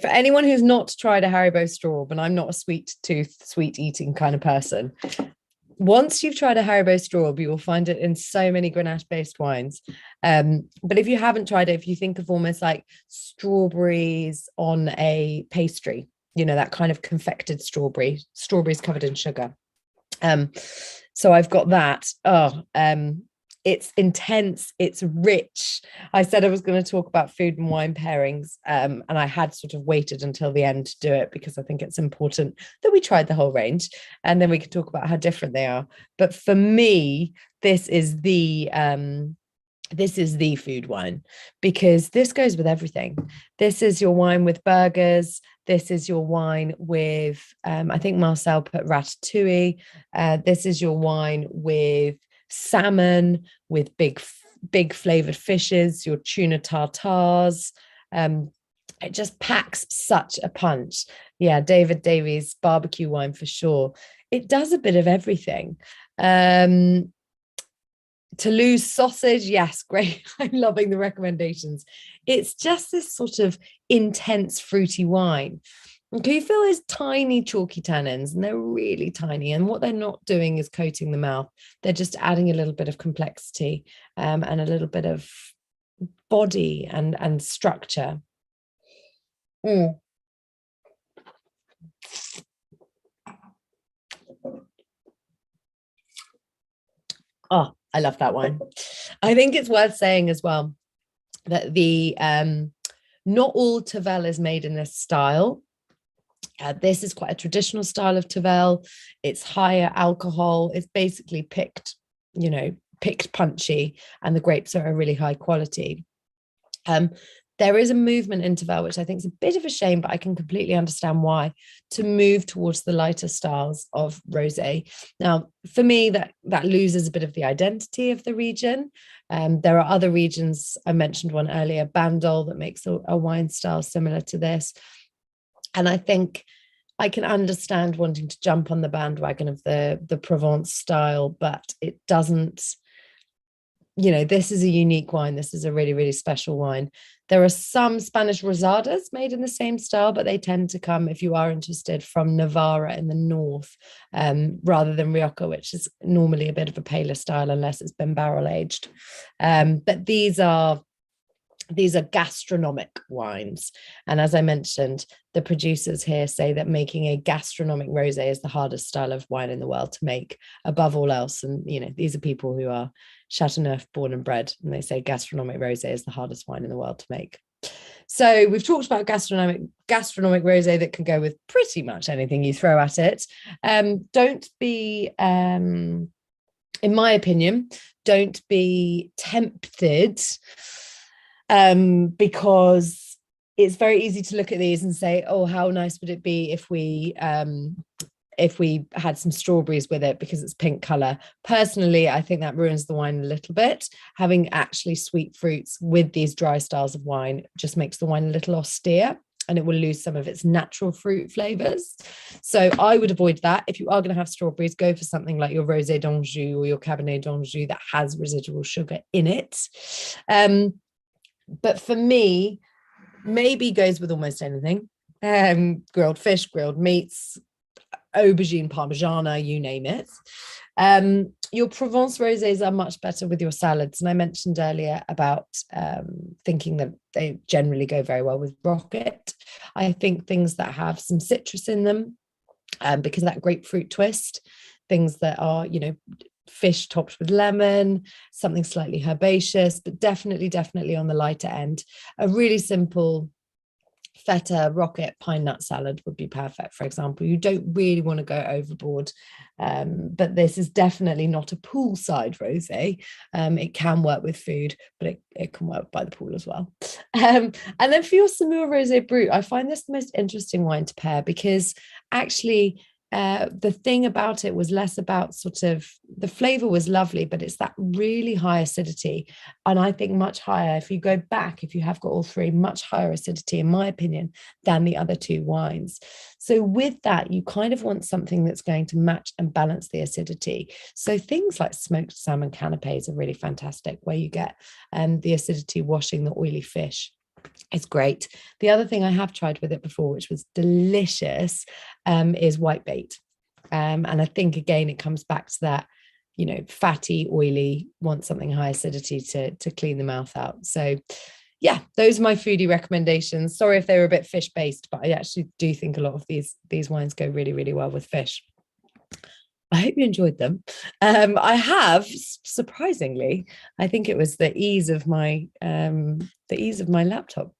[SPEAKER 1] For anyone who's not tried a Haribo straw, but I'm not a sweet tooth, sweet eating kind of person, once you've tried a Haribo straw, you will find it in so many Grenache-based wines. But if you haven't tried it, if you think of almost like strawberries on a pastry, you know, that kind of confected strawberries covered in sugar. So I've got that. It's intense, it's rich. I said I was going to talk about food and wine pairings, and I had sort of waited until the end to do it because I think it's important that we tried the whole range and then we can talk about how different they are. But for me, this is the food wine, because this goes with everything. This is your wine with burgers. This is your wine with, I think Marcel put ratatouille. This is your wine with salmon, with big flavored fishes, your tuna tartars. It just packs such a punch. Yeah, David Davies barbecue wine for sure. It does a bit of everything. Toulouse sausage, yes, great. I'm loving the recommendations. It's just this sort of intense fruity wine. Okay, you feel those tiny chalky tannins, and they're really tiny. And what they're not doing is coating the mouth. They're just adding a little bit of complexity and a little bit of body and structure. Oh, I love that wine. I think it's worth saying as well that the not all Tavel is made in this style. This is quite a traditional style of Tavel. It's higher alcohol. It's basically picked punchy, and the grapes are a really high quality. There is a movement in Tavel, which I think is a bit of a shame, but I can completely understand why, to move towards the lighter styles of rosé. Now, for me, that loses a bit of the identity of the region. There are other regions. I mentioned one earlier, Bandol, that makes a wine style similar to this. And I think I can understand wanting to jump on the bandwagon of the Provence style, but it doesn't, this is a unique wine. This is a really, really special wine. There are some Spanish rosadas made in the same style, but they tend to come, if you are interested, from Navarre in the north, rather than Rioja, which is normally a bit of a paler style unless it's been barrel aged. But these are gastronomic wines. And as I mentioned, the producers here say that making a gastronomic rosé is the hardest style of wine in the world to make above all else. And, these are people who are Chateauneuf born and bred, and they say gastronomic rosé is the hardest wine in the world to make. So we've talked about gastronomic rosé that can go with pretty much anything you throw at it. Don't be, in my opinion, don't be tempted, because it's very easy to look at these and say, oh, how nice would it be if we had some strawberries with it because it's pink color. Personally, I think that ruins the wine a little bit. Having actually sweet fruits with these dry styles of wine just makes the wine a little austere, and it will lose some of its natural fruit flavors. So I would avoid that. If you are going to have strawberries, go for something like your Rosé d'Anjou or your Cabernet d'Anjou that has residual sugar in it. But for me, maybe goes with almost anything. Grilled fish, grilled meats. aubergine parmigiana, you name it. Your Provence rosés are much better with your salads. And I mentioned earlier about thinking that they generally go very well with rocket. I think things that have some citrus in them, because of that grapefruit twist, things that are, fish topped with lemon, something slightly herbaceous, but definitely on the lighter end. A really simple feta rocket pine nut salad would be perfect, for example. You don't really want to go overboard, but this is definitely not a poolside rosé. It can work with food, but it can work by the pool as well. And then for your Saumur Rosé Brut, I find this the most interesting wine to pair, because actually the thing about it was less about sort of the flavor was lovely, but it's that really high acidity. And I think much higher, if you go back, if you have got all three, much higher acidity, in my opinion, than the other two wines. So with that, you kind of want something that's going to match and balance the acidity. So things like smoked salmon canapés are really fantastic, where you get the acidity washing the oily fish. It's great. The other thing I have tried with it before, which was delicious, is whitebait. And I think, again, it comes back to that, fatty, oily, want something high acidity to clean the mouth out. So yeah, those are my foodie recommendations. Sorry if they were a bit fish based, but I actually do think a lot of these wines go really, really well with fish. I hope you enjoyed them. I have, surprisingly, I think it was the ease of my laptop,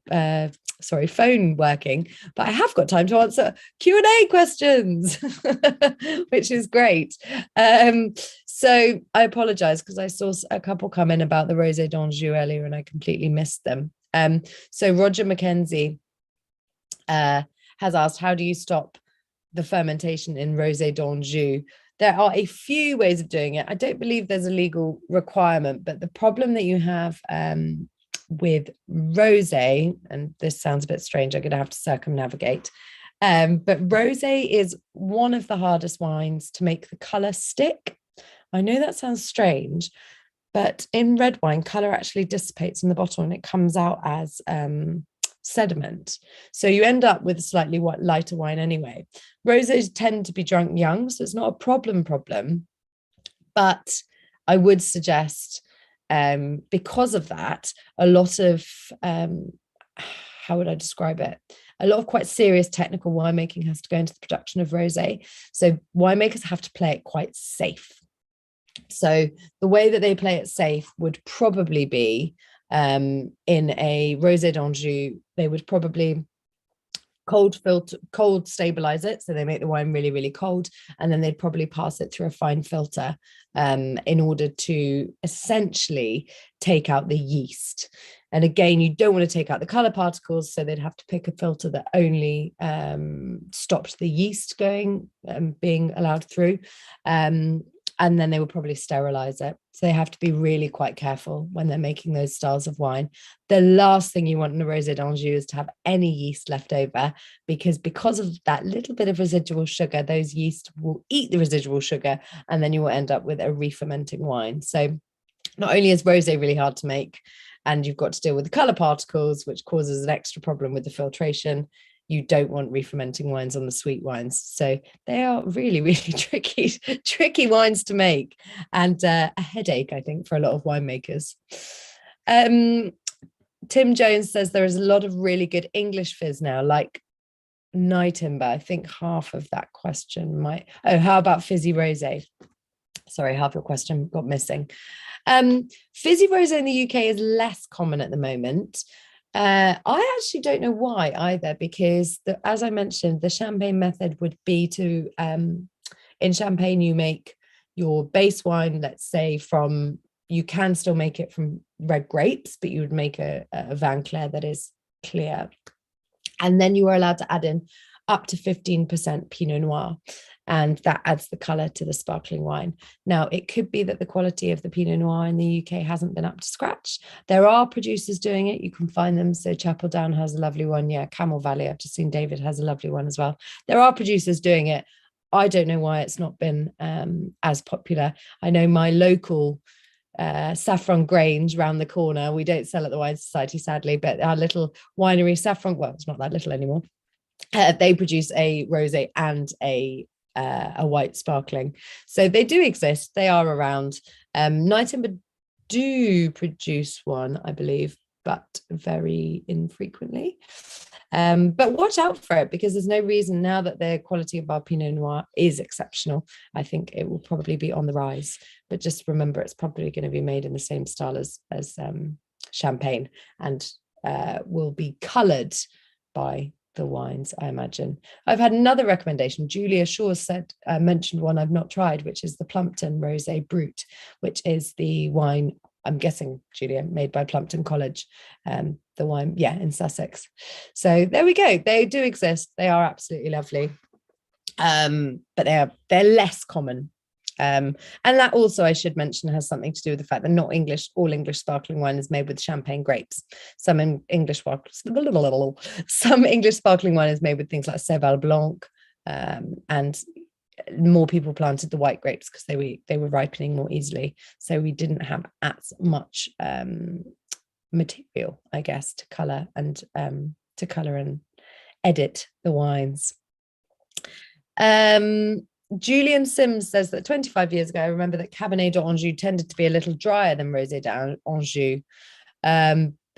[SPEAKER 1] phone working, but I have got time to answer Q&A questions, which is great. So I apologize, because I saw a couple come in about the Rosé d'Anjou earlier and I completely missed them. So Roger Mackenzie has asked, how do you stop the fermentation in Rosé d'Anjou? There are a few ways of doing it. I don't believe there's a legal requirement, but the problem that you have with rosé, and this sounds a bit strange, I'm going to have to circumnavigate, but rosé is one of the hardest wines to make the color stick. I know that sounds strange, but in red wine, color actually dissipates in the bottle and it comes out as sediment. So you end up with a slightly lighter wine anyway. Rosés tend to be drunk young, so it's not a problem, but I would suggest, because of that, a lot of how would I describe it? A lot of quite serious technical winemaking has to go into the production of rosé. So winemakers have to play it quite safe. So the way that they play it safe would probably be, in a Rosé d'Anjou, they would probably cold stabilize it, so they make the wine really, really cold, and then they'd probably pass it through a fine filter in order to essentially take out the yeast. And again, you don't want to take out the color particles, so they'd have to pick a filter that only stopped the yeast going being allowed through. And then they will probably sterilize it. So they have to be really quite careful when they're making those styles of wine. The last thing you want in a Rosé d'Anjou is to have any yeast left over, because of that little bit of residual sugar, those yeast will eat the residual sugar, and then you will end up with a re-fermenting wine. So not only is rosé really hard to make, and you've got to deal with the color particles, which causes an extra problem with the filtration, you don't want re-fermenting wines on the sweet wines. So they are really, really tricky wines to make, and a headache, I think, for a lot of winemakers. Tim Jones says there is a lot of really good English fizz now, like Nightimber. I think half of that question might... Oh, how about fizzy rosé? Sorry, half your question got missing. Fizzy rosé in the UK is less common at the moment. I actually don't know why either, because as I mentioned, the champagne method would be to, in champagne, you make your base wine, let's say you can still make it from red grapes, but you would make a vin clair that is clear. And then you are allowed to add in up to 15% Pinot Noir, and that adds the color to the sparkling wine. Now, it could be that the quality of the Pinot Noir in the UK hasn't been up to scratch. There are producers doing it. You can find them. So Chapel Down has a lovely one. Yeah, Camel Valley, I've just seen David has a lovely one as well. There are producers doing it. I don't know why it's not been as popular. I know my local Saffron Grange round the corner, we don't sell at the Wine Society, sadly, but our little winery, Saffron, well, it's not that little anymore. They produce a rosé and a a white sparkling. So they do exist. They are around. Night Timber do produce one, I believe, but very infrequently. But watch out for it, because there's no reason, now that the quality of our Pinot Noir is exceptional, I think it will probably be on the rise. But just remember, it's probably going to be made in the same style as champagne, and will be coloured by the wines, I imagine. I've had another recommendation. Julia Shaw mentioned one I've not tried, which is the Plumpton Rosé Brut, which is the wine, I'm guessing, Julia, made by Plumpton College, the wine, in Sussex. So there we go. They do exist. They are absolutely lovely, but they're less common. And that also, I should mention, has something to do with the fact that not all English sparkling wine is made with champagne grapes. Some English sparkling wine is made with things like Tavel Blanc, and more people planted the white grapes because they were ripening more easily. So we didn't have as much material, I guess, to colour and edit the wines. Julian Sims says that 25 years ago, I remember that Cabernet d'Anjou tended to be a little drier than Rosé d'Anjou.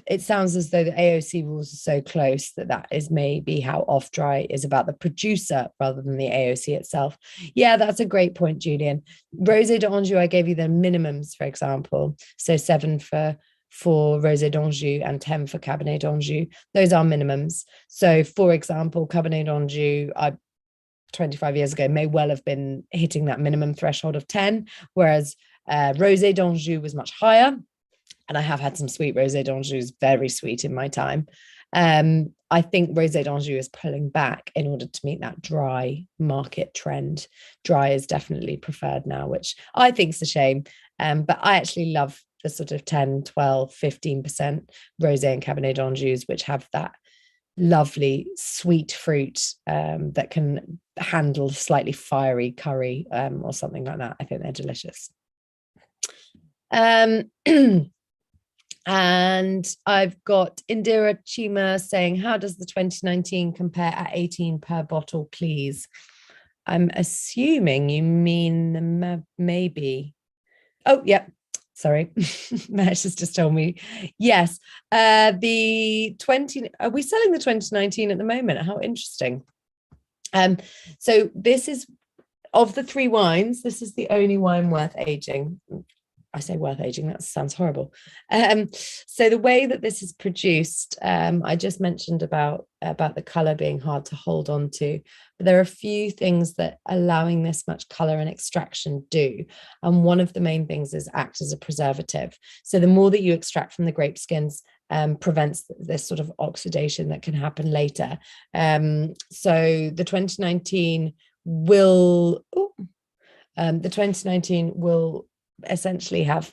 [SPEAKER 1] It sounds as though the AOC rules are so close that is maybe how off dry is about the producer rather than the AOC itself. Yeah, that's a great point, Julian. Rosé d'Anjou, I gave you the minimums, for example. So 7 for Rosé d'Anjou and 10 for Cabernet d'Anjou. Those are minimums. So, for example, Cabernet d'Anjou, 25 years ago, may well have been hitting that minimum threshold of 10, whereas Rosé d'Anjou was much higher. And I have had some sweet Rosé d'Anjous, very sweet in my time. I think Rosé d'Anjou is pulling back in order to meet that dry market trend. Dry is definitely preferred now, which I think is a shame. But I actually love the sort of 10, 12, 15% Rosé and Cabernet d'Anjous, which have that lovely sweet fruit that can handle slightly fiery curry or something like that. I think they're delicious. And I've got Indira Chima saying, how does the 2019 compare at 18 per bottle, please? I'm assuming you mean maybe. Oh, yeah. Sorry, Mesh has just told me. Yes, are we selling the 2019 at the moment? How interesting. So this is, of the 3 wines, this is the only wine worth aging. I say worth aging, that sounds horrible. So the way that this is produced, I just mentioned about the colour being hard to hold on to, but there are a few things that allowing this much colour and extraction do. And one of the main things is act as a preservative. So the more that you extract from the grape skins, prevents this sort of oxidation that can happen later. So the 2019 will essentially have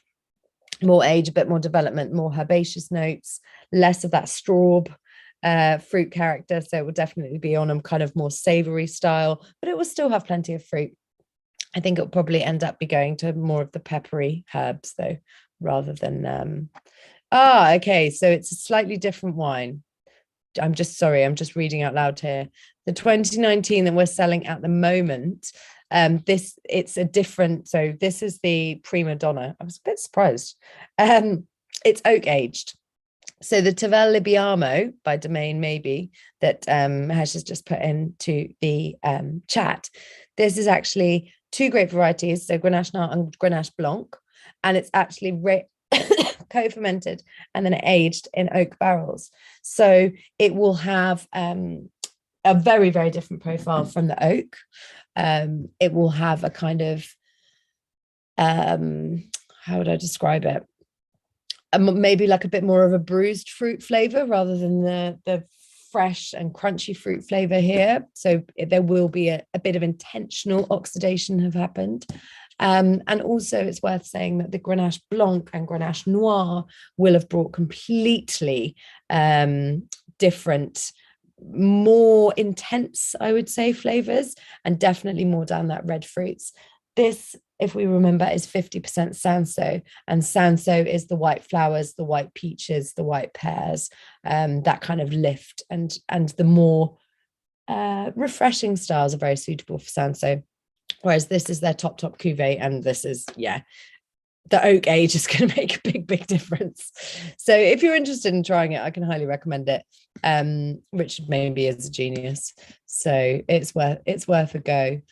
[SPEAKER 1] more age, a bit more development, more herbaceous notes, less of that straub fruit character. So it will definitely be on a kind of more savory style, but it will still have plenty of fruit. I think it'll probably end up be going to more of the peppery herbs though, rather than okay, so it's a slightly different wine. I'm just reading out loud here. The 2019 that we're selling at the moment, it's a different, so this is the Prima Donna. I was a bit surprised. It's oak aged. So the Tavel Libbiamo by Domaine Maybe that Hesh has just put into the chat. This is actually 2 grape varieties, so Grenache Noir and Grenache Blanc, and it's actually co-fermented and then aged in oak barrels. So it will have a very, very different profile from the oak. It will have a kind of, how would I describe it? Maybe like a bit more of a bruised fruit flavor rather than the fresh and crunchy fruit flavor here. So there will be a bit of intentional oxidation have happened. And also it's worth saying that the Grenache Blanc and Grenache Noir will have brought completely different, more intense, I would say, flavors, and definitely more down that red fruits. This, if we remember, is 50% Sanso, and Sanso is the white flowers, the white peaches, the white pears, that kind of lift, and the more refreshing styles are very suitable for Sanso, whereas this is their top cuvee, and this is, yeah, the oak age is going to make a big difference. So if you're interested in trying it, I can highly recommend it. Richard maybe is a genius, so it's worth a go.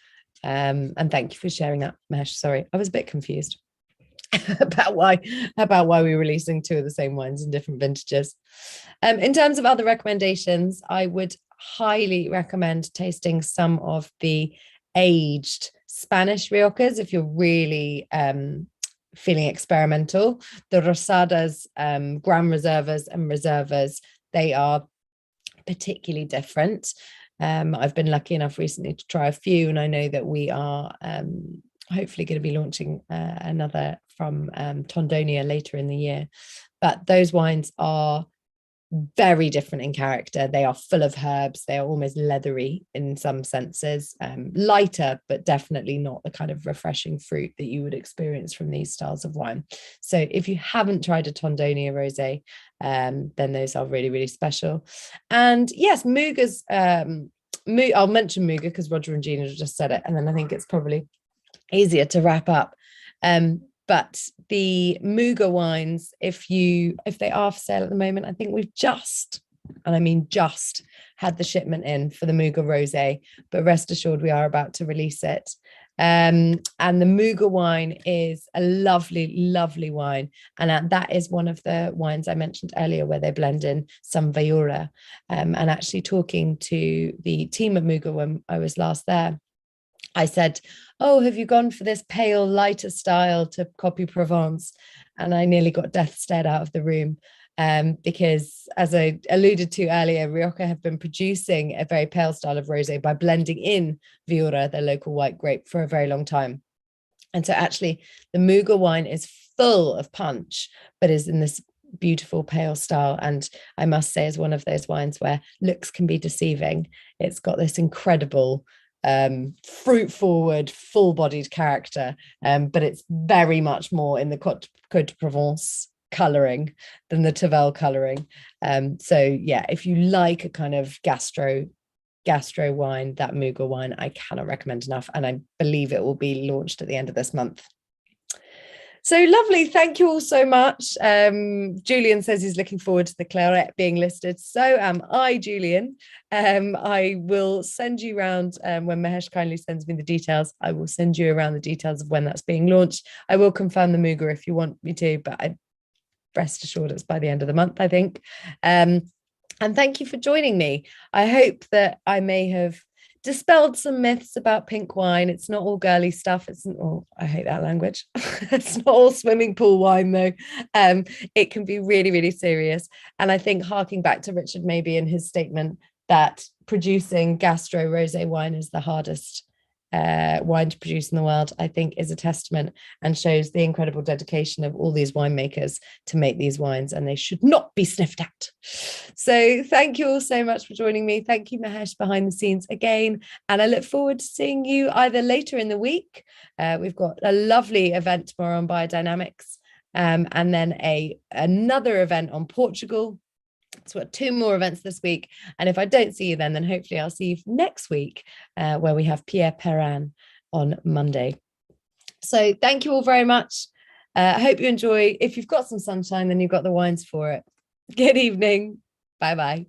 [SPEAKER 1] And thank you for sharing that, Mesh. Sorry, I was a bit confused about why we're releasing two of the same wines in different vintages. In terms of other recommendations, I would highly recommend tasting some of the aged Spanish Riojas if you're really feeling experimental. The Rosadas, Gran Reservas and Reservas, they are particularly different. I've been lucky enough recently to try a few, and I know that we are hopefully going to be launching another from Tondonia later in the year. But those wines are very different in character. They are full of herbs. They are almost leathery in some senses, lighter, but definitely not the kind of refreshing fruit that you would experience from these styles of wine. So if you haven't tried a Tondonia rosé, then those are really special. And yes, Muga's, I'll mention Muga because Roger and Gina just said it, and then I think it's probably easier to wrap up. But the Muga wines, if they are for sale at the moment, I think we've just, and I mean just, had the shipment in for the Muga Rosé, but rest assured we are about to release it. And the Muga wine is a lovely wine, and that is one of the wines I mentioned earlier where they blend in some Viura. And actually talking to the team at Muga when I was last there, I said, oh, have you gone for this pale, lighter style to copy Provence? And I nearly got death stared out of the room because, as I alluded to earlier, Rioja have been producing a very pale style of rosé by blending in Viura, their local white grape, for a very long time. And so actually the Muga wine is full of punch, but is in this beautiful pale style, and I must say is one of those wines where looks can be deceiving. It's got this incredible fruit forward, full-bodied character, but it's very much more in the Côte de Provence colouring than the Tavel colouring. So yeah, if you like a kind of gastro wine, that Muga wine I cannot recommend enough, and I believe it will be launched at the end of this month. So lovely. Thank you all so much. Julian says he's looking forward to the claret being listed. So am I, Julian. I will send you around when Mahesh kindly sends me the details. I will send you around the details of when that's being launched. I will confirm the Muga if you want me to, but I rest assured it's by the end of the month, I think. And thank you for joining me. I hope that I may have dispelled some myths about pink wine. It's not all girly stuff. I hate that language. It's not all swimming pool wine though. It can be really serious. And I think harking back to Richard maybe in his statement that producing gastro rosé wine is the hardest wine to produce in the world, I think is a testament and shows the incredible dedication of all these winemakers to make these wines, and they should not be sniffed at. So thank you all so much for joining me. Thank you, Mahesh, behind the scenes again, and I look forward to seeing you either later in the week. We've got a lovely event tomorrow on biodynamics, and then another event on Portugal. So we've got 2 more events this week, and if I don't see you then hopefully I'll see you next week where we have Pierre Perrin on Monday. So thank you all very much. I hope you enjoy. If you've got some sunshine, then you've got the wines for it. Good evening. Bye-bye.